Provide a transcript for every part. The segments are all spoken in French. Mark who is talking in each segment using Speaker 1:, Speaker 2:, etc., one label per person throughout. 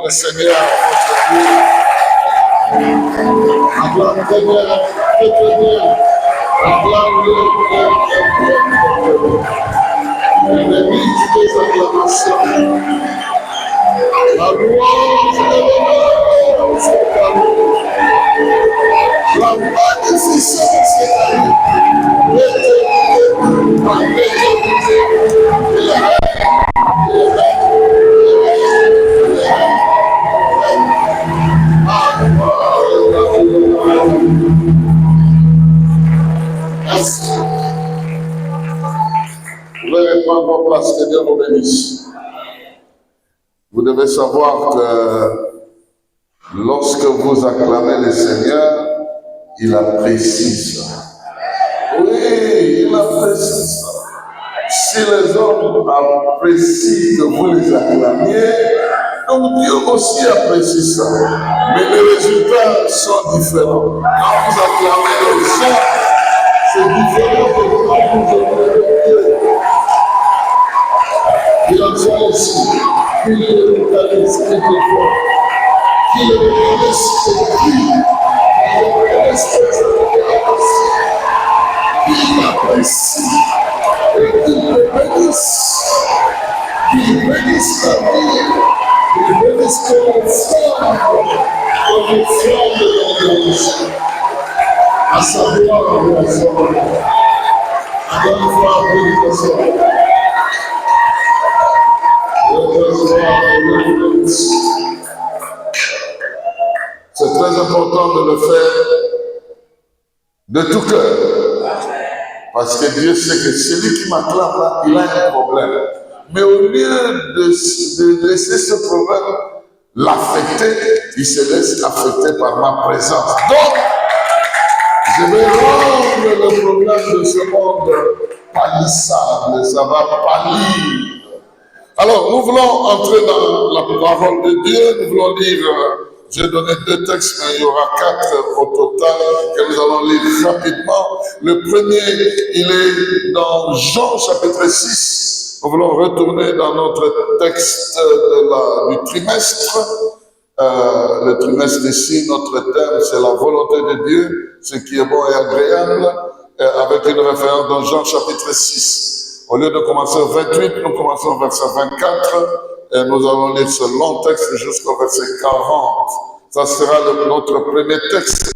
Speaker 1: le Seigneur, notre Dieu. Acclame Seigneur, acclame-le. Il mérite des acclamations. La louange et l'honneur, c'est à lui. La magnificence, c'est à lui. L'éternité, la l'éternité, et la merci. Vous devez prendre vos places, que Dieu vous bénisse. Vous devez savoir que lorsque vous acclamez le Seigneur, il apprécie ça. Oui, il apprécie ça. Si les hommes apprécient que vous les acclamiez, donc Dieu aussi apprécie ça. Mais les résultats sont différents. Quand vous acclamez les gens, c'est différent de quand vous acclamez Dieu. Il en soit aussi. Qu'il le reconnaisse quelquefois. Qu'il le reconnaisse quelquefois. Qu'il le reconnaisse quelquefois. Qu'il l'apprécie. Et qu'il le bénisse. Qu'il bénisse la vie. Qu'il bénisse comme une flamme de l'adoration. À sa gloire et à son honneur. À la gloire et à son honneur. C'est très important de le faire de tout cœur. Parce que Dieu sait que celui qui m'acclame là, il a un problème. Mais au lieu de laisser ce problème l'affecter, il se laisse affecter par ma présence. Donc, je vais rendre le problème de ce monde palissable, ça va pâlir. Alors, nous voulons entrer dans la parole de Dieu, nous voulons lire, j'ai donné 2 textes, mais il y aura 4 au total que nous allons lire rapidement. Le premier, il est dans Jean chapitre 6. Nous voulons retourner dans notre texte du trimestre. Le trimestre ici, notre thème, c'est la volonté de Dieu, ce qui est bon et agréable, avec une référence dans Jean chapitre 6. Au lieu de commencer au 28, nous commençons au verset 24 et nous allons lire ce long texte jusqu'au verset 40. Ça sera notre premier texte.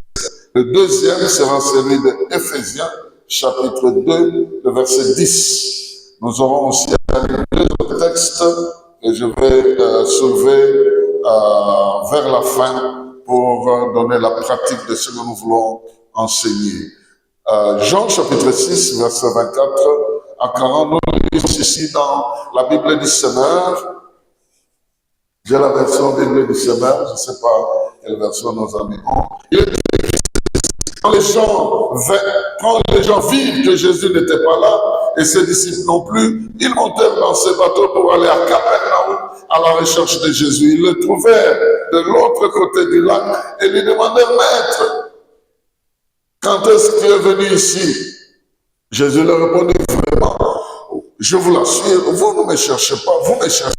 Speaker 1: Le deuxième sera celui de Éphésiens, chapitre 2, le verset 10. Nous aurons aussi 2 autres textes que je vais soulever vers la fin pour donner la pratique de ce que nous voulons enseigner. Jean, chapitre 6, verset 24. À 40, nous lisons ici dans la Bible du Semeur. J'ai la version Bible du Semeur, je ne sais pas quelle version nos amis ont. Il est dit, quand les gens virent que Jésus n'était pas là, et ses disciples non plus, ils montèrent dans ce bateau pour aller à Capernaum à la recherche de Jésus. Ils le trouvèrent de l'autre côté du lac et lui demandèrent, Maître, quand est-ce que tu es venu ici? Jésus leur répondit, vraiment, je vous l'assure, vous ne me cherchez pas, vous me cherchez.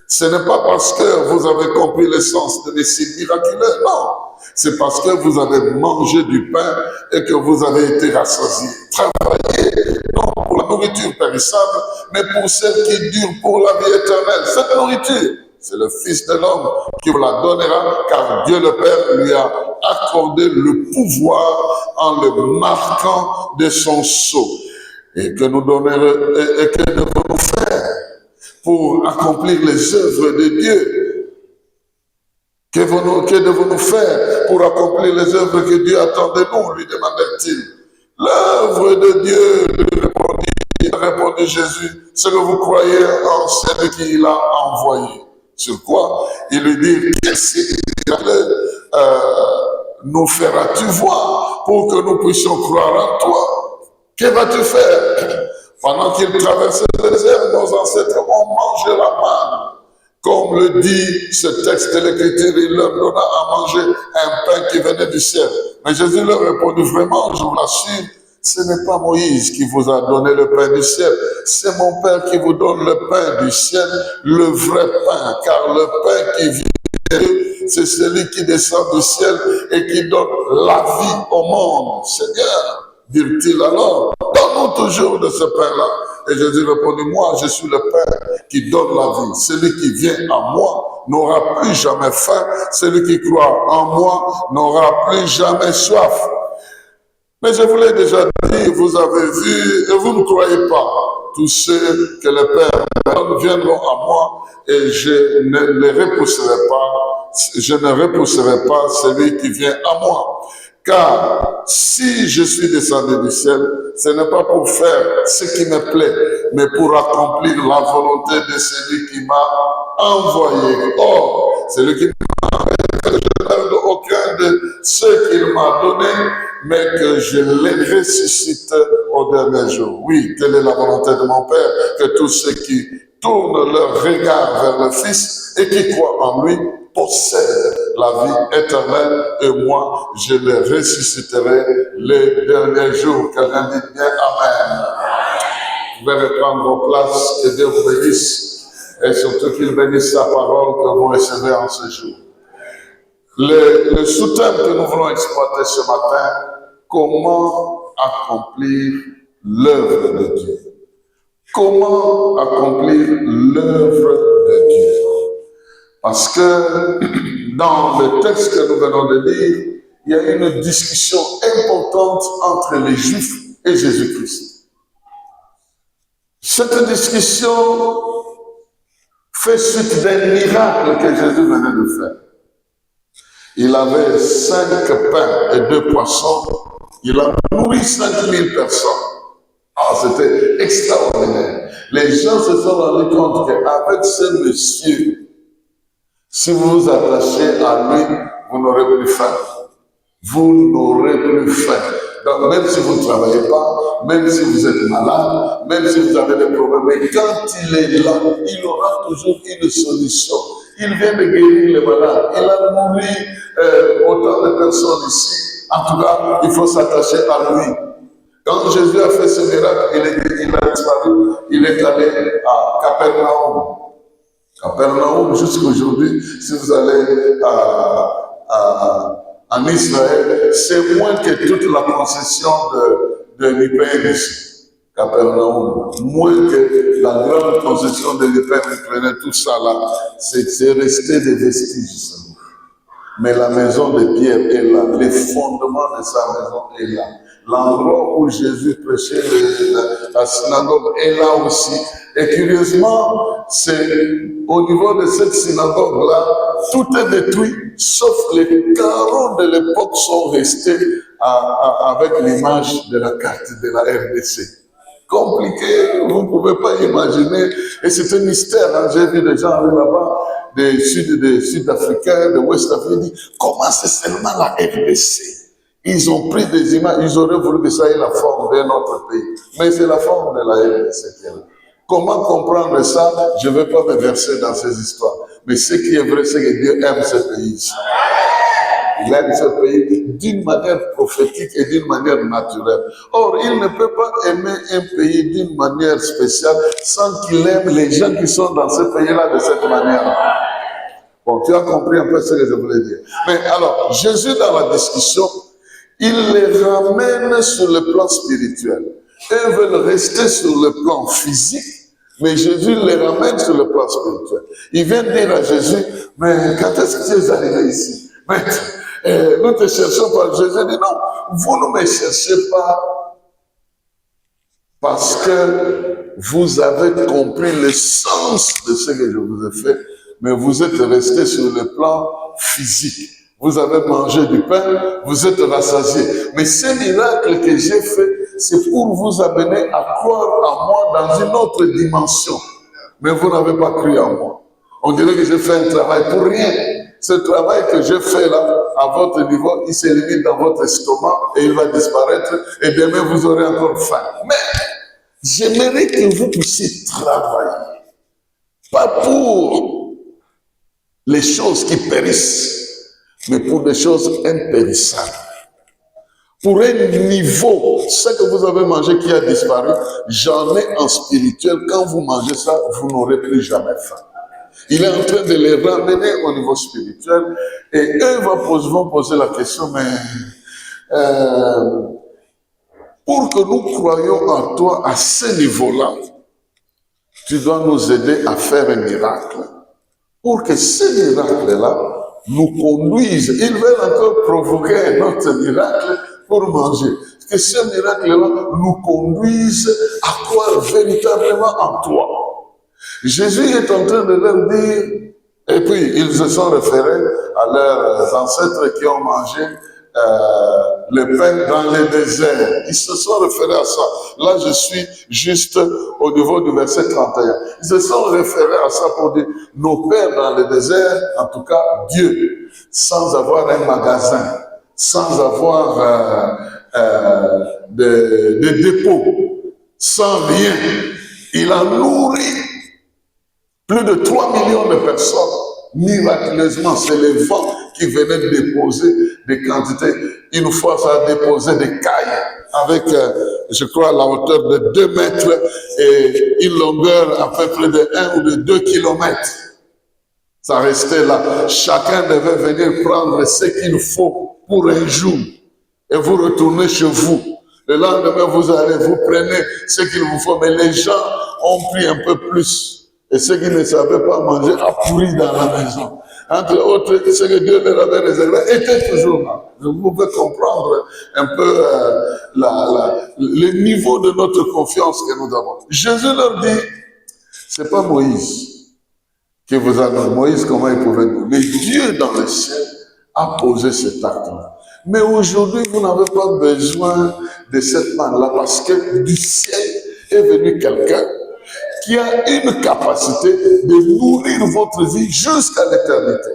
Speaker 1: Ce n'est pas parce que vous avez compris l'essence de mes signes miraculeux, non. C'est parce que vous avez mangé du pain et que vous avez été rassasiés. Travaillez, non pour la nourriture périssable, mais pour celle qui dure pour la vie éternelle. Cette nourriture, c'est le Fils de l'homme qui vous la donnera, car Dieu le Père lui a accordé le pouvoir en le marquant de son sceau. Et que nous donnerons, et que devons-nous faire pour accomplir les œuvres de Dieu? Que devons-nous faire pour accomplir les œuvres que Dieu attend de nous, lui demandait-il. L'œuvre de Dieu, lui répondit Jésus, c'est que vous croyez en celui qui l'a envoyé. Sur quoi il lui dit, qu'est-ce que nous feras-tu voir pour que nous puissions croire en toi? Que vas-tu faire? Pendant qu'il traversait le désert, nos ancêtres ont mangé la manne. Comme le dit ce texte de l'Écriture, il leur donna à manger un pain qui venait du ciel. Mais Jésus leur répondit, vraiment, je vous l'assure, ce n'est pas Moïse qui vous a donné le pain du ciel, c'est mon Père qui vous donne le pain du ciel, le vrai pain, car le pain qui vient c'est celui qui descend du ciel et qui donne la vie au monde. Seigneur, dit-il alors, donne-nous toujours de ce pain-là. Et Jésus répondit, moi, je suis le pain qui donne la vie. Celui qui vient à moi n'aura plus jamais faim. Celui qui croit en moi n'aura plus jamais soif. Mais je vous l'ai déjà dit, vous avez vu, et vous ne croyez pas. Tous ceux que le Père donne viendront à moi, et je ne les repousserai pas. Je ne repousserai pas celui qui vient à moi. Car si je suis descendu du ciel, ce n'est pas pour faire ce qui me plaît, mais pour accomplir la volonté de celui qui m'a envoyé. Or, celui qui m'a envoyé, je ne perde aucun de ceux qu'il m'a donné, mais que je les ressuscite au dernier jour. Oui, telle est la volonté de mon Père, que tous ceux qui tournent leur regard vers le Fils et qui croient en lui possèdent la vie éternelle, et moi, je les ressusciterai les derniers jours. Quelqu'un dit bien Amen. Vous pouvez reprendre vos places, que Dieu vous bénisse, et surtout qu'il bénisse sa parole que vous recevez en ce jour. Le sous-thème que nous voulons exploiter ce matin, comment accomplir l'œuvre de Dieu. Comment accomplir l'œuvre de Dieu. Parce que dans le texte que nous venons de lire, il y a une discussion importante entre les Juifs et Jésus-Christ. Cette discussion fait suite d'un miracle que Jésus venait de faire. Il avait 5 pains et 2 poissons. Il a nourri 5000 personnes. Ah, c'était extraordinaire. Les gens se sont rendus compte qu'avec ce monsieur, si vous vous attachez à lui, vous n'aurez plus faim. Vous n'aurez plus faim. Donc, même si vous ne travaillez pas, même si vous êtes malade, même si vous avez des problèmes, mais quand il est là, il aura toujours une solution. Il vient de guérir les malades. Il a nourri autant de personnes ici. En tout cas, il faut s'attacher à lui. Quand Jésus a fait ce miracle, il a disparu. Il est allé à Capernaum. Capernaum, jusqu'aujourd'hui, si vous allez en Israël, c'est moins que toute la concession de l'Ukraine ici. Capernaum, moins que la grande concession de l'Ukraine, tout ça là, c'est resté des vestiges seulement. Mais la maison de Pierre est là, les fondements de sa maison est là. L'endroit où Jésus prêchait, la synagogue est là aussi. Et curieusement, c'est au niveau de cette synagogue-là, tout est détruit, sauf les carreaux de l'époque sont restés avec l'image de la carte de la RDC. Compliqué, vous ne pouvez pas imaginer. Et c'est un mystère. Hein. J'ai vu des gens aller là-bas, des Sud-Africains, de West-Afrique, comment c'est seulement la RDC? Ils ont pris des images, ils auraient voulu que ça ait la forme d'un autre pays. Mais c'est la forme de la RDC qui est là. Comment comprendre ça? Je ne vais pas me verser dans ces histoires. Mais ce qui est vrai, c'est que Dieu aime ce pays. Il aime ce pays d'une manière prophétique et d'une manière naturelle. Or, il ne peut pas aimer un pays d'une manière spéciale sans qu'il aime les gens qui sont dans ce pays-là de cette manière. Bon, tu as compris un peu ce que je voulais dire. Mais alors, Jésus, dans la discussion, il les ramène sur le plan spirituel. Eux veulent rester sur le plan physique, mais Jésus les ramène sur le plan spirituel. Il vient dire à Jésus, mais quand est-ce que tu es arrivé ici? Maître, nous te cherchons par Jésus. Il dit non, vous ne me cherchez pas parce que vous avez compris le sens de ce que je vous ai fait, mais vous êtes resté sur le plan physique. Vous avez mangé du pain, vous êtes rassasié. Mais ce miracle que j'ai fait, c'est pour vous amener à croire en moi dans une autre dimension. Mais vous n'avez pas cru en moi. On dirait que j'ai fait un travail pour rien. Ce travail que j'ai fait là, à votre niveau, il se limite dans votre estomac et il va disparaître. Et demain, vous aurez encore faim. Mais j'aimerais que vous puissiez travailler. Pas pour les choses qui périssent, mais pour des choses impérissables. Pour un niveau, ce que vous avez mangé qui a disparu, jamais en spirituel, quand vous mangez ça, vous n'aurez plus jamais faim. Il est en train de les ramener au niveau spirituel. Et eux vont poser la question, mais pour que nous croyions en toi à ce niveau-là, tu dois nous aider à faire un miracle. Pour que ce miracle-là nous conduise. Ils veulent encore provoquer un autre miracle pour manger. Que ce miracle-là nous conduise à croire véritablement en toi. Jésus est en train de leur dire, et puis ils se sont référés à leurs ancêtres qui ont mangé le pain dans le désert. Ils se sont référés à ça. Là, je suis juste au niveau du verset 31. Ils se sont référés à ça pour dire, nos pères dans le désert, en tout cas Dieu, sans avoir un magasin, sans avoir de dépôts, sans rien, il a nourri plus de 3 millions de personnes. Miraculeusement, c'est le vent qui venait déposer des quantités. Une fois, ça a déposé des cailles avec, je crois, la hauteur de 2 mètres et une longueur à peu près de 1 ou de 2 kilomètres. Ça restait là. Chacun devait venir prendre ce qu'il faut pour un jour et vous retournez chez vous. Le lendemain, vous prenez ce qu'il vous faut, mais les gens ont pris un peu plus. Et ceux qui ne savaient pas manger a pourri dans la maison. Entre autres, ce que Dieu leur avait réservé était toujours là. Vous pouvez comprendre un peu le niveau de notre confiance que nous avons. Jésus leur dit, c'est pas Moïse qui vous a donné. Moïse, comment il pouvait nous? Mais Dieu dans le ciel a posé cet acte-là. Mais aujourd'hui, vous n'avez pas besoin de cette manne-là parce que du ciel est venu quelqu'un qui a une capacité de nourrir votre vie jusqu'à l'éternité.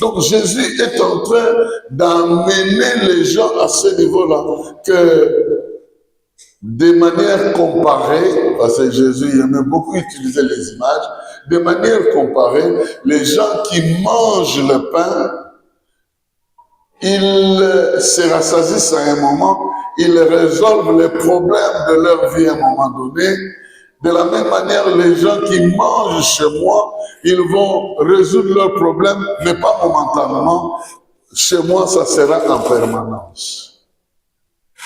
Speaker 1: Donc Jésus est en train d'amener les gens à ce niveau-là, que de manière comparée, parce que Jésus aimait beaucoup utiliser les images, de manière comparée, les gens qui mangent le pain, ils se rassasient à un moment, ils résolvent les problèmes de leur vie à un moment donné. De la même manière, les gens qui mangent chez moi, ils vont résoudre leurs problèmes, mais pas momentanément. Chez moi, ça sera en permanence.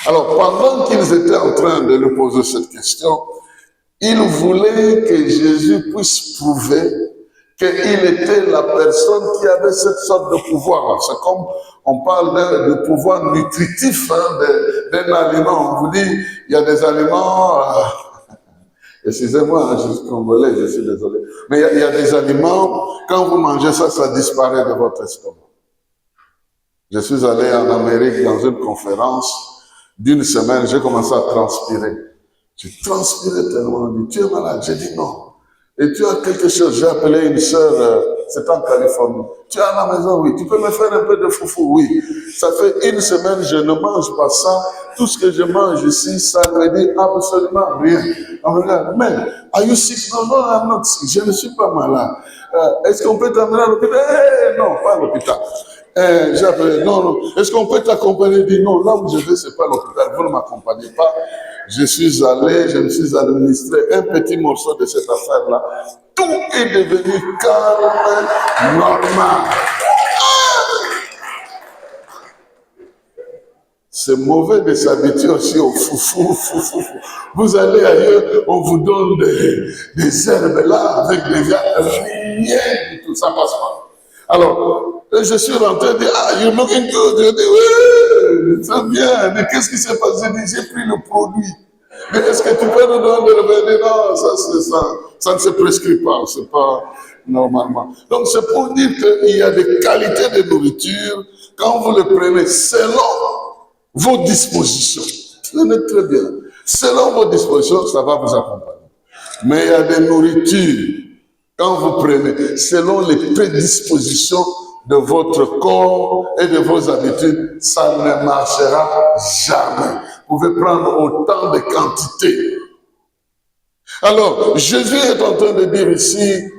Speaker 1: Alors, pendant qu'ils étaient en train de lui poser cette question, ils voulaient que Jésus puisse prouver qu'il était la personne qui avait cette sorte de pouvoir. C'est comme on parle de pouvoir nutritif d'un aliment. On vous dit, il y a des aliments... Excusez-moi, je suis congolais, je suis désolé. Mais il y a des aliments, quand vous mangez ça, ça disparaît de votre estomac. Je suis allé en Amérique dans une conférence d'une semaine, j'ai commencé à transpirer. J'ai transpiré tellement, on dit, tu es malade? J'ai dit non. Et tu as quelque chose, j'ai appelé une sœur, c'est en Californie. Tu es à la maison? Oui. Tu peux me faire un peu de foufou? Oui. Ça fait une semaine, je ne mange pas ça. Tout ce que je mange ici, ça ne me dit absolument rien. On me regarde, mais, are you sick? Non, non, I'm not sick. Je ne suis pas malade. Est-ce qu'on peut t'amener à l'hôpital? Non, pas à l'hôpital. J'ai appelé, non. Est-ce qu'on peut t'accompagner? Il dit, non, là où je vais, c'est pas l'hôpital. Vous ne m'accompagnez pas. Je suis allé, je me suis administré un petit morceau de cette affaire-là. Tout est devenu calme, normal. C'est mauvais de s'habituer aussi au foufou. Vous allez ailleurs, on vous donne des herbes là, avec des viandes, rien, tout ça passe pas. Alors, je suis rentré et dit, you're looking good. Je dis, oui, c'est bien. Mais qu'est-ce qui s'est passé? J'ai pris le produit. Mais est-ce que tu peux nous donner le revenir? Non, ça ne se prescrit pas, c'est pas normalement. Donc c'est pour dire qu'il y a des qualités de nourriture, quand vous le prenez selon vos dispositions. Tenez très bien. Selon vos dispositions, ça va vous accompagner. Mais il y a des nourritures, quand vous prenez, selon les prédispositions de votre corps et de vos habitudes, ça ne marchera jamais. Vous pouvez prendre autant de quantités. Alors, Jésus est en train de dire ici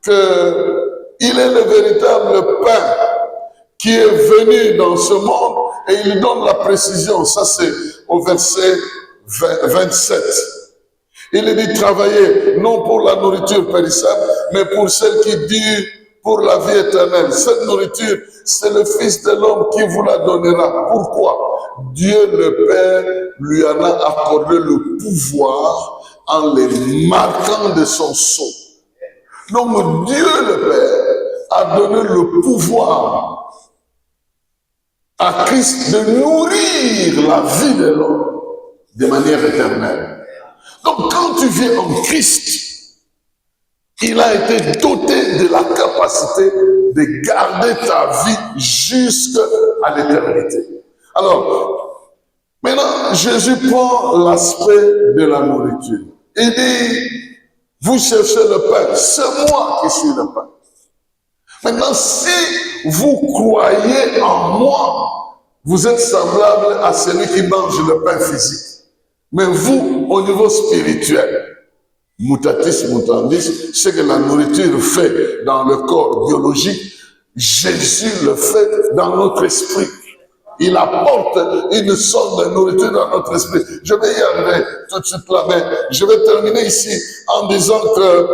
Speaker 1: qu'il est le véritable pain qui est venu dans ce monde et il donne la précision. Ça, c'est au verset 27. Il est dit travailler, non pour la nourriture périssable, mais pour celle qui dure pour la vie éternelle. Cette nourriture, c'est le Fils de l'homme qui vous la donnera. Pourquoi? Dieu le Père lui en a accordé le pouvoir en les marquant de son sceau. Donc Dieu le Père a donné le pouvoir à Christ de nourrir la vie de l'homme de manière éternelle. Donc quand tu viens en Christ, il a été doté de la capacité de garder ta vie jusqu'à l'éternité. Alors, maintenant, Jésus prend l'aspect de la nourriture. Il dit, vous cherchez le pain, c'est moi qui suis le pain. Maintenant, si vous croyez en moi, vous êtes semblable à celui qui mange le pain physique. Mais vous, au niveau spirituel, mutatis mutandis, ce que la nourriture fait dans le corps biologique, Jésus le fait dans notre esprit. Il apporte une sorte de nourriture dans notre esprit. Je vais y arriver tout de suite là, mais je vais terminer ici en disant que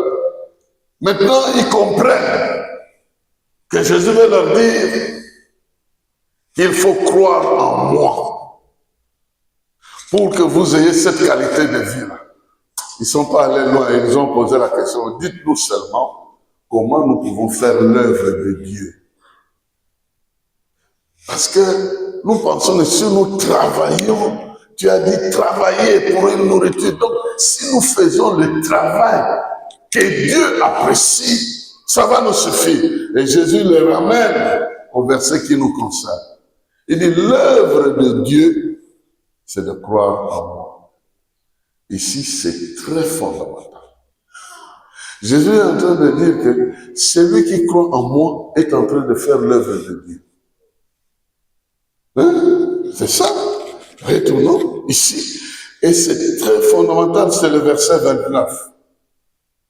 Speaker 1: maintenant ils comprennent que Jésus veut leur dire qu'il faut croire en moi pour que vous ayez cette qualité de vie-là. Ils ne sont pas allés loin, ils nous ont posé la question, dites-nous seulement comment nous pouvons faire l'œuvre de Dieu. Parce que nous pensons que si nous travaillons, tu as dit travailler pour une nourriture. Donc, si nous faisons le travail que Dieu apprécie, ça va nous suffire. Et Jésus les ramène au verset qui nous concerne. Il dit, l'œuvre de Dieu, c'est de croire en moi. Ici, c'est très fondamental. Jésus est en train de dire que celui qui croit en moi est en train de faire l'œuvre de Dieu. Hein? C'est ça. Retournons ici. Et c'est très fondamental, c'est le verset 29.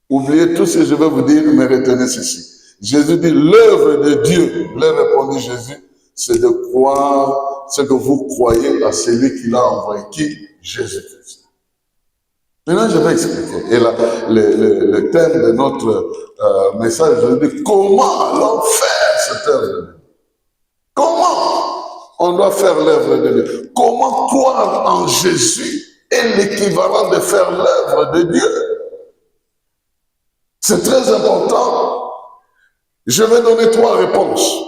Speaker 1: Oubliez tout ce que je vais vous dire, mais retenez ceci. Jésus dit, l'œuvre de Dieu, leur répondit Jésus, c'est de croire ce que vous croyez à celui qui l'a envoyé. Qui? Jésus-Christ. Maintenant, je vais expliquer. Et là, le thème de notre message, je dis, comment allons faire cette œuvre de Dieu? Comment on doit faire l'œuvre de Dieu? Comment croire en Jésus est l'équivalent de faire l'œuvre de Dieu? C'est très important. Je vais donner 3 réponses.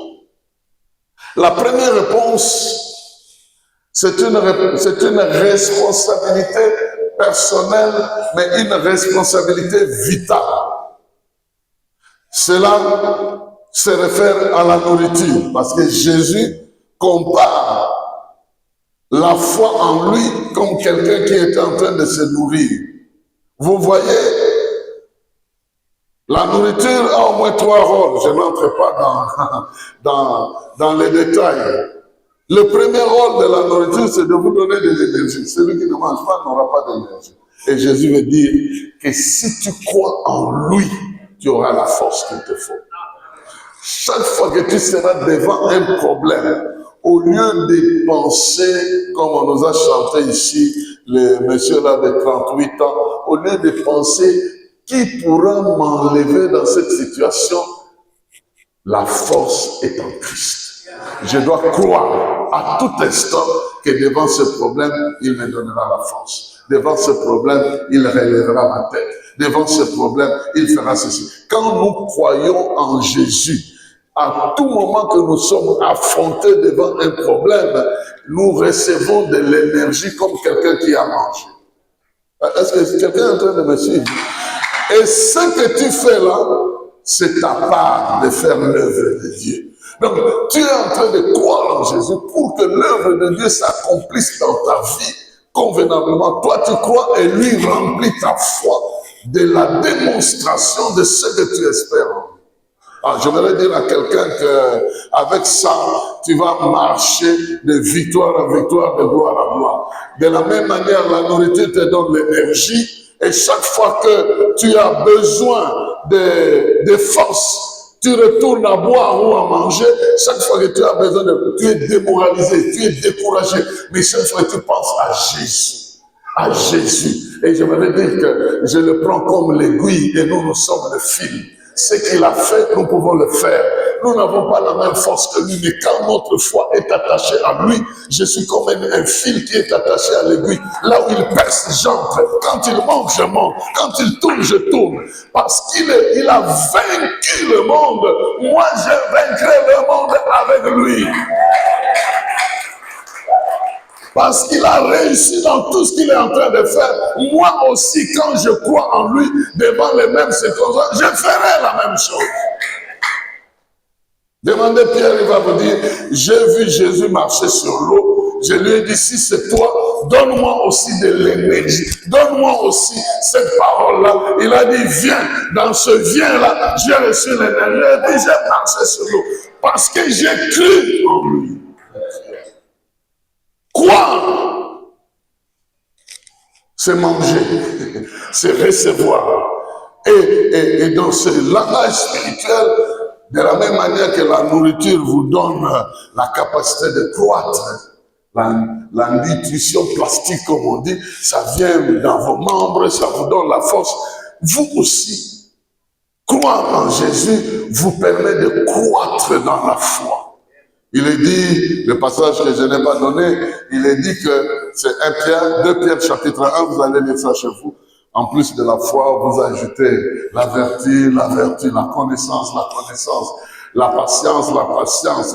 Speaker 1: La première réponse, c'est une responsabilité personnelle, mais une responsabilité vitale. Cela se réfère à la nourriture, parce que Jésus compare la foi en lui comme quelqu'un qui est en train de se nourrir. Vous voyez, la nourriture a au moins 3 rôles. Je n'entre pas dans les détails. Le premier rôle de la nourriture, c'est de vous donner de l'énergie. Celui qui ne mange pas n'aura pas d'énergie. Et Jésus veut dire que si tu crois en lui, tu auras la force qu'il te faut. Chaque fois que tu seras devant un problème, au lieu de penser, comme on nous a chanté ici, le monsieur là de 38 ans, au lieu de penser qui pourra m'enlever dans cette situation, la force est en Christ. Je dois croire à tout instant que devant ce problème, il me donnera la force. Devant ce problème, il relèvera ma tête. Devant ce problème, il fera ceci. Quand nous croyons en Jésus, à tout moment que nous sommes affrontés devant un problème, nous recevons de l'énergie comme quelqu'un qui a mangé. Est-ce que quelqu'un est en train de me suivre? Et ce que tu fais là, c'est ta part de faire l'œuvre de Dieu. Donc, tu es en train de croire en Jésus pour que l'œuvre de Dieu s'accomplisse dans ta vie convenablement. Toi, tu crois et lui remplit ta foi de la démonstration de ce que tu espères en lui. Alors, je voudrais dire à quelqu'un qu'avec ça, tu vas marcher de victoire en victoire, de gloire en gloire. De la même manière, la nourriture te donne l'énergie. Et chaque fois que tu as besoin de force, tu retournes à boire ou à manger. Chaque fois que tu as besoin tu es démoralisé, tu es découragé. Mais chaque fois que tu penses à Jésus, à Jésus. Et je voudrais dire que je le prends comme l'aiguille et nous sommes le fil. Ce qu'il a fait, nous pouvons le faire. Nous n'avons pas la même force que lui, mais quand notre foi est attachée à lui, je suis comme un fil qui est attaché à l'aiguille. Là où il perce, j'entre. Quand il monte, je monte. Quand il tourne, je tourne. Parce qu'il a vaincu le monde. Moi, je vaincrai le monde avec lui. Parce qu'il a réussi dans tout ce qu'il est en train de faire. Moi aussi, quand je crois en lui, devant les mêmes circonstances, je ferai la même chose. Demandez Pierre, il va vous dire, j'ai vu Jésus marcher sur l'eau. Je lui ai dit, si c'est toi, donne-moi aussi de l'énergie. Donne-moi aussi cette parole-là. Il a dit, viens. Dans ce viens-là, j'ai reçu l'énergie. Et puis j'ai marché sur l'eau. Parce que j'ai cru en lui. Croire, c'est manger, c'est recevoir. Et dans ce langage spirituel, de la même manière que la nourriture vous donne la capacité de croître, la nutrition plastique, comme on dit, ça vient dans vos membres, ça vous donne la force. Vous aussi, croire en Jésus vous permet de croître dans la foi. Il est dit, le passage que je n'ai pas donné, il est dit que c'est 2 Pierre chapitre 1, vous allez lire ça chez vous. En plus de la foi, vous ajoutez la vertu, la connaissance, la patience,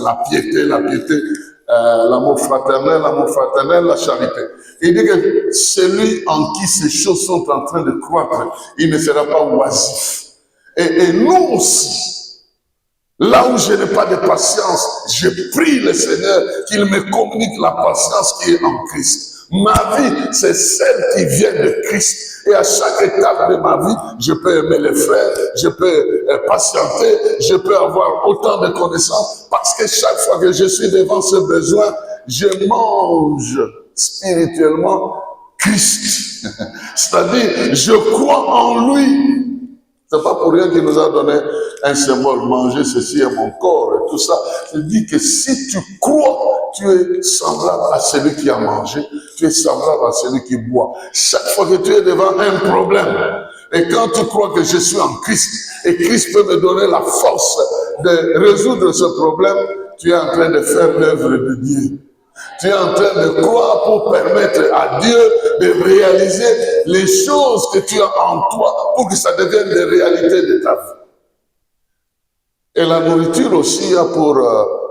Speaker 1: la piété, l'amour fraternel, la charité. Il dit que celui en qui ces choses sont en train de croître, il ne sera pas oisif. Et nous aussi, là où je n'ai pas de patience, je prie le Seigneur qu'il me communique la patience qui est en Christ. Ma vie, c'est celle qui vient de Christ. Et à chaque étape de ma vie, je peux aimer les frères, je peux patienter, je peux avoir autant de connaissances. Parce que chaque fois que je suis devant ce besoin, je mange spirituellement Christ. C'est-à-dire, je crois en lui. C'est pas pour rien qu'il nous a donné un symbole, manger ceci est mon corps et tout ça. Il dit que si tu crois, tu es semblable à celui qui a mangé, tu es semblable à celui qui boit. Chaque fois que tu es devant un problème, et quand tu crois que je suis en Christ, et Christ peut me donner la force de résoudre ce problème, tu es en train de faire l'œuvre de Dieu. Tu es en train de croire pour permettre à Dieu de réaliser les choses que tu as en toi pour que ça devienne des réalités de ta vie. Et la nourriture aussi a pour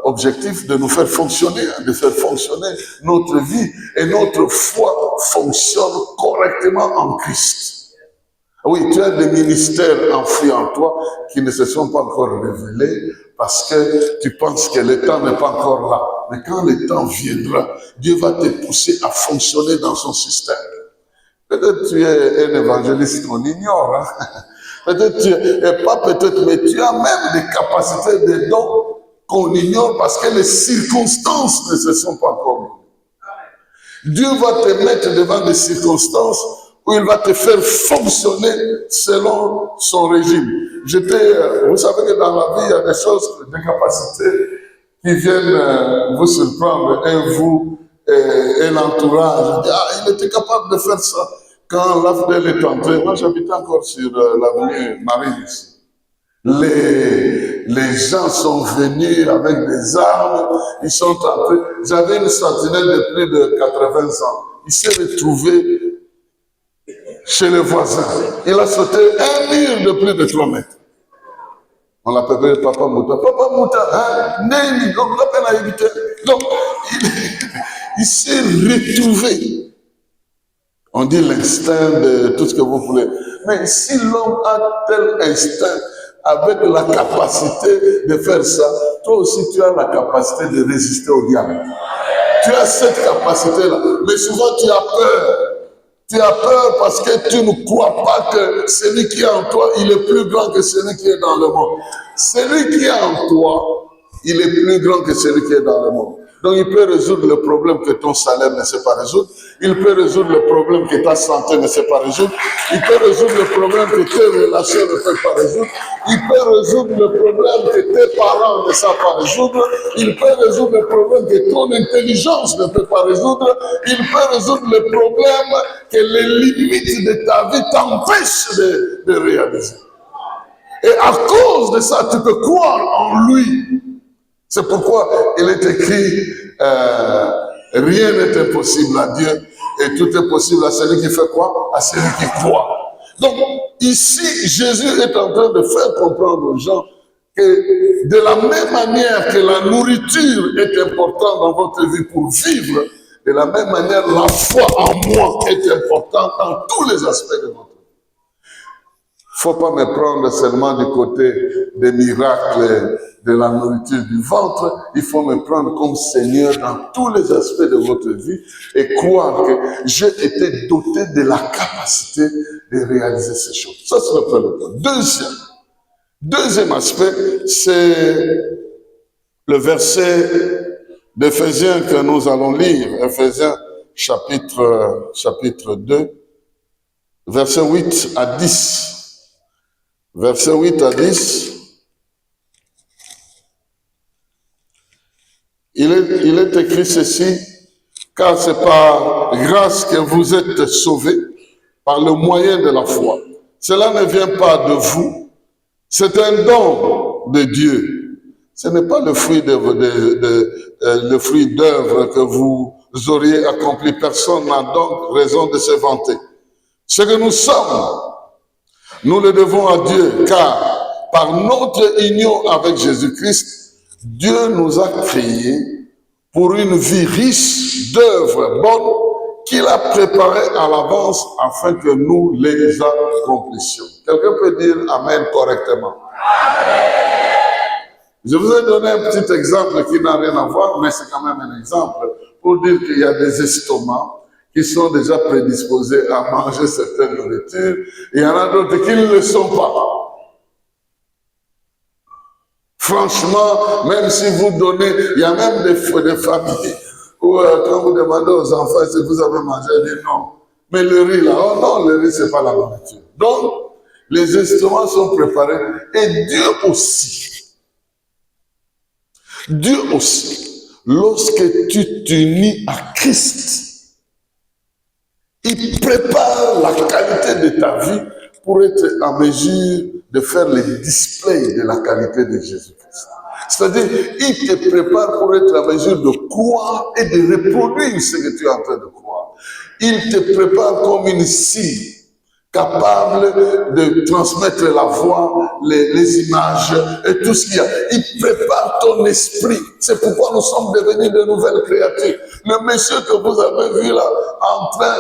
Speaker 1: objectif de nous faire fonctionner, de faire fonctionner notre vie et notre foi fonctionne correctement en Christ. Oui, tu as des ministères enfouis en toi qui ne se sont pas encore révélés parce que tu penses que le temps n'est pas encore là. Mais quand le temps viendra, Dieu va te pousser à fonctionner dans son système. Peut-être tu es un évangéliste qu'on ignore. Hein? Peut-être tu es pas peut-être, mais tu as même des capacités, des dons qu'on ignore parce que les circonstances ne se sont pas encore. Dieu va te mettre devant des circonstances où il va te faire fonctionner selon son régime. Vous savez que dans la vie, il y a des choses, des capacités qui viennent vous surprendre, et vous, et l'entourage. Il était capable de faire ça. Quand l'AFDEL est entré, moi j'habitais encore sur l'avenue Marine ici. Les gens sont venus avec des armes, ils sont entrés. J'avais une sentinelle de plus de 80 ans. Il s'est retrouvé chez le voisin. Il a sauté un mur de plus de 3 mètres. On l'appelait Papa Mouta. Papa Mouta, hein? Néni, donc la peine à éviter. Donc, il s'est retrouvé. On dit l'instinct de tout ce que vous voulez. Mais si l'homme a tel instinct, avec la capacité de faire ça, toi aussi tu as la capacité de résister au diable. Tu as cette capacité-là. Mais souvent tu as peur. Tu as peur parce que tu ne crois pas que celui qui est en toi, il est plus grand que celui qui est dans le monde. Celui qui est en toi, il est plus grand que celui qui est dans le monde. Donc il peut résoudre le problème que ton salaire ne sait pas résoudre. Il peut résoudre le problème que ta santé ne sait pas résoudre. Il peut résoudre le problème que tes relations ne peuvent pas résoudre. Il peut résoudre le problème que tes parents ne savent pas résoudre. Il peut résoudre le problème que ton intelligence ne peut pas résoudre. Il peut résoudre le problème que les limites de ta vie t'empêchent de réaliser. Et à cause de ça, tu peux croire en lui. C'est pourquoi il est écrit, rien n'est impossible à Dieu et tout est possible à celui qui fait quoi? À celui qui croit. Donc, ici, Jésus est en train de faire comprendre aux gens que de la même manière que la nourriture est importante dans votre vie pour vivre, de la même manière, la foi en moi est importante dans tous les aspects de votre vie. Il ne faut pas me prendre seulement du côté des miracles, de la nourriture du ventre. Il faut me prendre comme Seigneur dans tous les aspects de votre vie et croire que j'ai été doté de la capacité de réaliser ces choses. Ça, c'est le premier point. Deuxième aspect, c'est le verset d'Éphésiens que nous allons lire. Éphésiens chapitre 2, versets 8 à 10. Versets 8 à 10. Il est écrit ceci, car c'est par grâce que vous êtes sauvés, par le moyen de la foi. Cela ne vient pas de vous, c'est un don de Dieu. Ce n'est pas le fruit d'œuvre que vous auriez accompli. Personne n'a donc raison de se vanter. Ce que nous sommes, nous le devons à Dieu, car par notre union avec Jésus-Christ, Dieu nous a créés pour une vie riche d'œuvres bonnes qu'il a préparées à l'avance afin que nous les accomplissions. Quelqu'un peut dire Amen correctement. Amen. Je vous ai donné un petit exemple qui n'a rien à voir, mais c'est quand même un exemple pour dire qu'il y a des estomacs qui sont déjà prédisposés à manger certaines nourritures, et il y en a d'autres qui ne le sont pas. Franchement, même si vous donnez, il y a même des familles où quand vous demandez aux enfants si vous avez mangé, ils disent non. Mais le riz là, oh non, le riz c'est pas la nourriture. Donc, les instruments sont préparés et Dieu aussi, lorsque tu t'unis à Christ, il prépare la qualité de ta vie pour être en mesure de faire le display de la qualité de Jésus-Christ. C'est-à-dire, il te prépare pour être en mesure de croire et de reproduire ce que tu es en train de croire. Il te prépare comme une scie capable de transmettre la voix, les images et tout ce qu'il y a. Il prépare ton esprit. C'est pourquoi nous sommes devenus de nouvelles créatures. Le monsieur que vous avez vu là, en train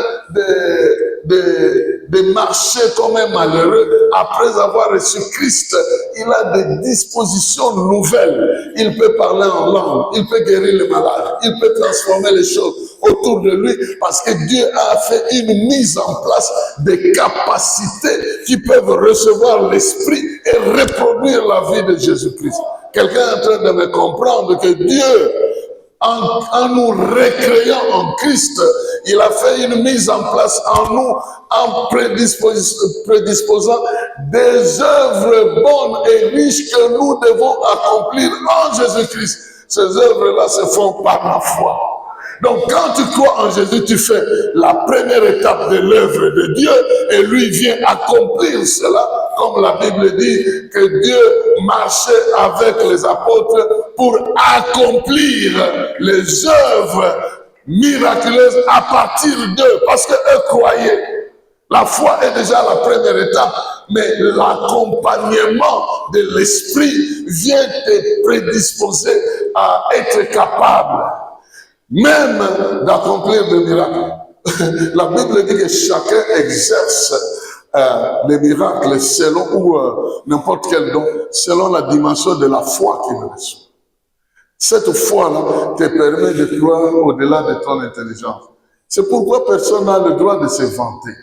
Speaker 1: de marcher comme un malheureux, après avoir reçu Christ, il a des dispositions nouvelles. Il peut parler en langue, il peut guérir les malades, il peut transformer les choses autour de lui, parce que Dieu a fait une mise en place des capacités qui peuvent recevoir l'esprit et reproduire la vie de Jésus-Christ. Quelqu'un est en train de me comprendre que Dieu, en nous recréant en Christ, il a fait une mise en place en nous, en prédisposant des œuvres bonnes et riches que nous devons accomplir en Jésus-Christ. Ces œuvres-là se font par la foi. Donc quand tu crois en Jésus, tu fais la première étape de l'œuvre de Dieu et lui vient accomplir cela. Comme la Bible dit que Dieu marchait avec les apôtres pour accomplir les œuvres miraculeuses à partir d'eux, parce qu'eux croyaient. La foi est déjà la première étape, mais l'accompagnement de l'esprit vient te prédisposer à être capable même d'accomplir des miracles. La Bible dit que chacun exerce les miracles selon ou n'importe quel don, selon la dimension de la foi qu'il reçoit. Cette foi-là te permet de croire au-delà de ton intelligence. C'est pourquoi personne n'a le droit de se vanter.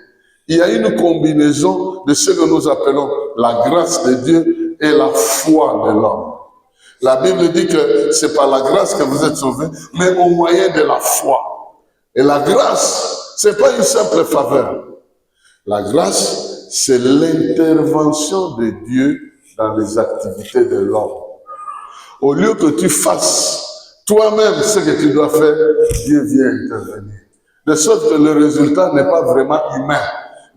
Speaker 1: Il y a une combinaison de ce que nous appelons la grâce de Dieu et la foi de l'homme. La Bible dit que c'est par la grâce que vous êtes sauvés, mais au moyen de la foi. Et la grâce, c'est pas une simple faveur. La grâce, c'est l'intervention de Dieu dans les activités de l'homme. Au lieu que tu fasses toi-même ce que tu dois faire, Dieu vient intervenir. De sorte que le résultat n'est pas vraiment humain.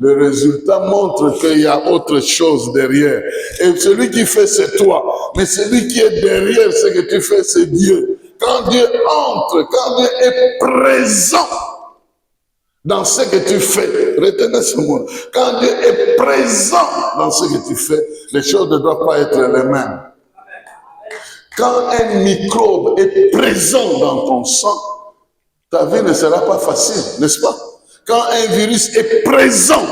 Speaker 1: Le résultat montre qu'il y a autre chose derrière. Et celui qui fait, c'est toi. Mais celui qui est derrière ce que tu fais, c'est Dieu. Quand Dieu entre, quand Dieu est présent dans ce que tu fais, retenez ce mot. Quand Dieu est présent dans ce que tu fais, les choses ne doivent pas être les mêmes. Quand un microbe est présent dans ton sang, ta vie ne sera pas facile, n'est-ce pas? Quand un virus est présent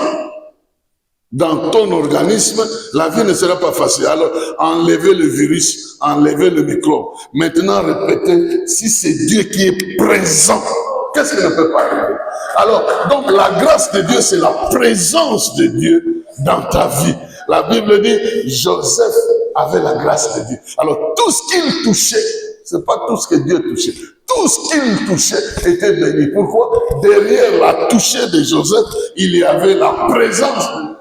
Speaker 1: dans ton organisme, la vie ne sera pas facile. Alors, enlevez le virus, enlevez le microbe. Maintenant, répétez, si c'est Dieu qui est présent, qu'est-ce qui ne peut pas arriver? Alors, donc la grâce de Dieu, c'est la présence de Dieu dans ta vie. La Bible dit, Joseph avait la grâce de Dieu. Alors, tout ce qu'il touchait, ce n'est pas tout ce que Dieu touchait. Tout ce qu'il touchait était béni. Pourquoi? Derrière la touchée de Joseph, il y avait la présence de Dieu.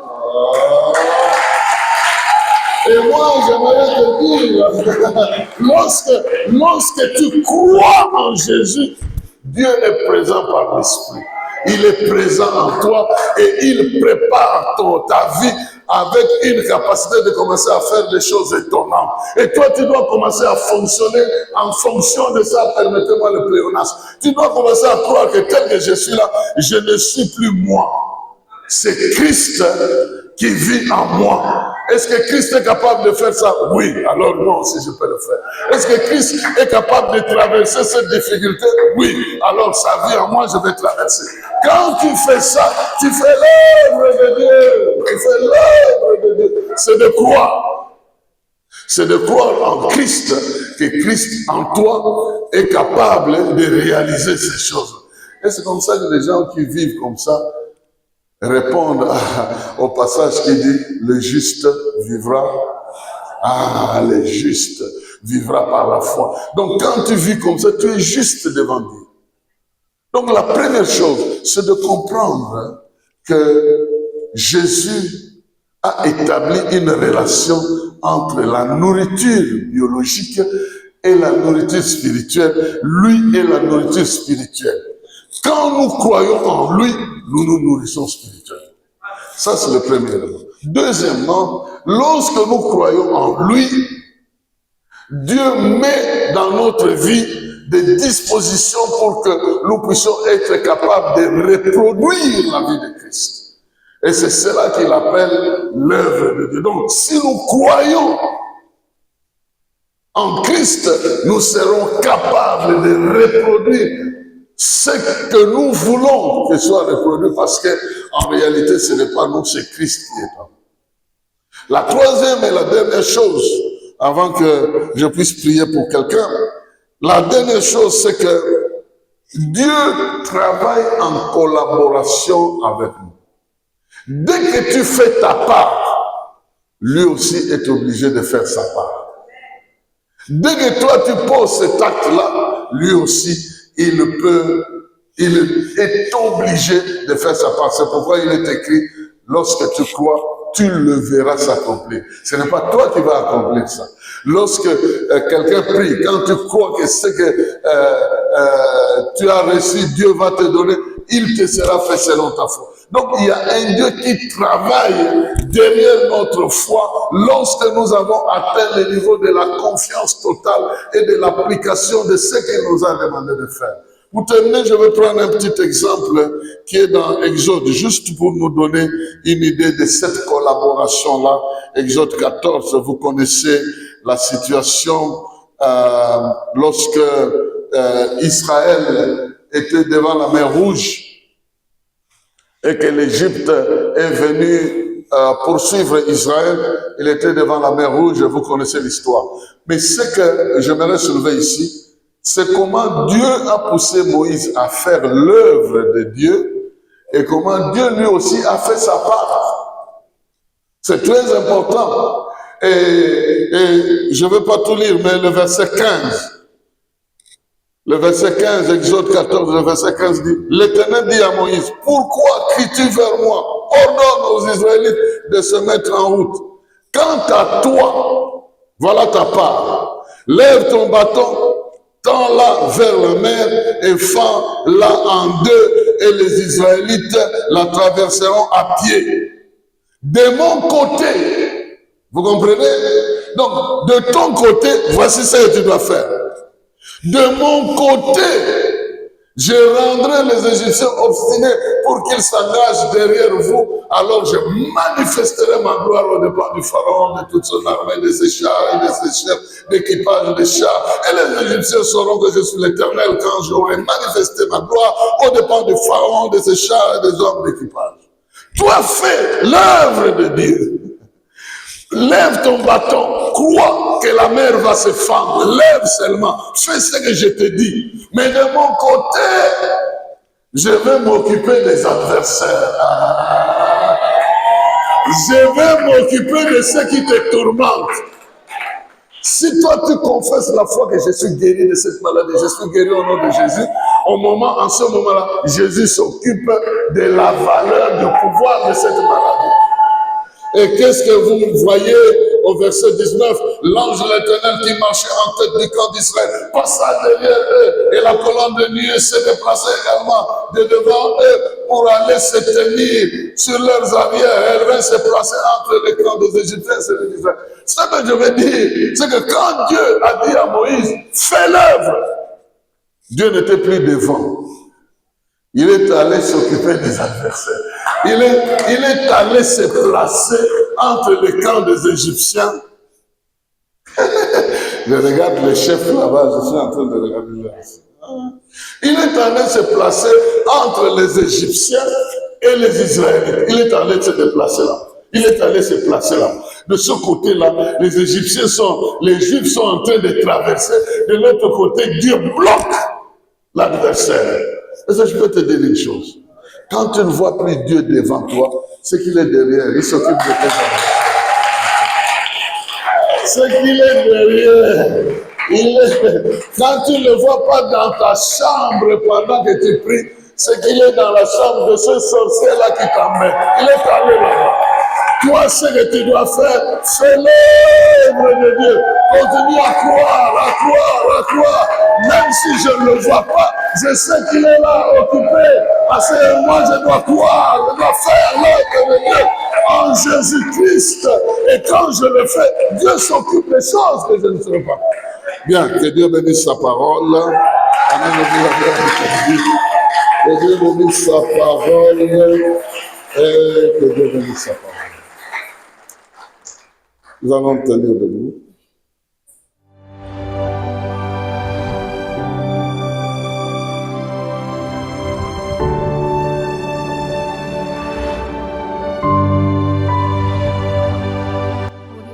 Speaker 1: Et moi, j'aimerais te dire, lorsque tu crois en Jésus, Dieu est présent par l'Esprit. Il est présent en toi et il prépare ta vie avec une capacité de commencer à faire des choses étonnantes. Et toi, tu dois commencer à fonctionner en fonction de ça. Permettez-moi le pléonasme. Tu dois commencer à croire que tel que je suis là, je ne suis plus moi. C'est Christ qui vit en moi. Est-ce que Christ est capable de faire ça? Oui, alors non, si je peux le faire. Est-ce que Christ est capable de traverser cette difficulté? Oui, alors sa vie en moi, je vais traverser. Quand tu fais ça, tu fais l'œuvre de Dieu. Tu fais l'œuvre de Dieu. C'est de croire. C'est de croire en Christ, que Christ en toi est capable de réaliser ces choses. Et c'est comme ça que les gens qui vivent comme ça répondent au passage qui dit « Le juste vivra ». Ah, le juste vivra par la foi. Donc quand tu vis comme ça, tu es juste devant Dieu. Donc la première chose, c'est de comprendre que Jésus a établi une relation entre la nourriture biologique et la nourriture spirituelle, lui et la nourriture spirituelle. Quand nous croyons en lui, nous nous nourrissons spirituellement. Ça, c'est le premier élément. Deuxièmement, lorsque nous croyons en lui, Dieu met dans notre vie des dispositions pour que nous puissions être capables de reproduire la vie de Christ. Et c'est cela qu'il appelle l'œuvre de Dieu. Donc, si nous croyons en Christ, nous serons capables de reproduire ce que nous voulons que soit reproduit, parce que en réalité, ce n'est pas nous, c'est Christ qui est en nous. La troisième et la dernière chose, avant que je puisse prier pour quelqu'un, la dernière chose, c'est que Dieu travaille en collaboration avec nous. Dès que tu fais ta part, lui aussi est obligé de faire sa part. Dès que toi tu poses cet acte-là, lui aussi, il est obligé de faire sa part. C'est pourquoi il est écrit, lorsque tu crois, tu le verras s'accomplir. Ce n'est pas toi qui vas accomplir ça. Lorsque quelqu'un prie, quand tu crois que ce que tu as reçu, Dieu va te donner, il te sera fait selon ta foi. Donc il y a un Dieu qui travaille derrière notre foi lorsque nous avons atteint le niveau de la confiance totale et de l'application de ce qu'il nous a demandé de faire. Pour terminer, je vais prendre un petit exemple qui est dans Exode, juste pour nous donner une idée de cette collaboration-là. Exode 14, vous connaissez la situation lorsque Israël était devant la mer Rouge et que l'Égypte est venue poursuivre Israël. Il était devant la mer Rouge, vous connaissez l'histoire. Mais ce que j'aimerais soulever ici, c'est comment Dieu a poussé Moïse à faire l'œuvre de Dieu et comment Dieu lui aussi a fait sa part. C'est très important. Et je ne vais pas tout lire, mais le verset 15. Le verset 15, Exode 14, le verset 15 dit, l'Éternel dit à Moïse, pourquoi cries-tu vers moi? Ordonne aux Israélites de se mettre en route. Quant à toi, voilà ta part. Lève ton bâton, tends-la vers la mer et fends-la en deux et les Israélites la traverseront à pied. De mon côté, vous comprenez? Donc, de ton côté, voici ce que tu dois faire. De mon côté, je rendrai les Égyptiens obstinés pour qu'ils s'engagent derrière vous. Alors je manifesterai ma gloire au départ du Pharaon, de toute son armée, de ses chars et de ses chefs d'équipage de chars. Et les Égyptiens sauront que je suis l'Éternel quand j'aurai manifesté ma gloire au départ du Pharaon, de ses chars et des hommes d'équipage. Toi, fais l'œuvre de Dieu. Lève ton bâton, crois que la mer va se fendre, lève seulement, fais ce que je te dis. Mais de mon côté, je vais m'occuper des adversaires. Je vais m'occuper de ceux qui te tourmentent. Si toi tu confesses la foi que je suis guéri de cette maladie, je suis guéri au nom de Jésus, en ce moment-là, Jésus s'occupe de la valeur, du pouvoir de cette maladie. Et qu'est-ce que vous voyez au verset 19? L'ange de l'Éternel qui marchait en tête du camp d'Israël passa derrière eux et la colonne de nuée s'est déplacée également de devant eux pour aller se tenir sur leurs arrières. Elle vint se placer entre les camps des Égyptiens et ceux d'Israël. Ce que je veux dire, c'est que quand Dieu a dit à Moïse, fais l'œuvre, Dieu n'était plus devant. Il est allé s'occuper des adversaires. Il est allé se placer entre les camps des Égyptiens. Je regarde le chef là-bas, je suis en train de regarder là. Il est allé se placer entre les Égyptiens et les Israélites. Il est allé se déplacer là. Il est allé se placer là. De ce côté-là, les Juifs sont en train de traverser. De l'autre côté, Dieu bloque l'adversaire. Et ça, je peux te dire une chose. Quand tu ne vois plus Dieu devant toi, c'est qu'il est derrière. Il s'occupe de tes adversaires. C'est qu'il est derrière. Quand tu ne le vois pas dans ta chambre pendant que tu pries, c'est qu'il est dans la chambre de ce sorcier-là qui t'emmène. Il est allé là-bas. Toi, ce que tu dois faire, fais l'œuvre de Dieu. Continue à croire. Même si je ne le vois pas, je sais qu'il est là, occupé. Parce que moi, je dois croire, je dois faire l'œuvre de Dieu en Jésus-Christ. Et quand je le fais, Dieu s'occupe des choses que je ne sais pas. Bien, que Dieu bénisse sa parole. Amen. Que Dieu bénisse sa parole. Et que Dieu bénisse sa parole. Nous allons tenir debout.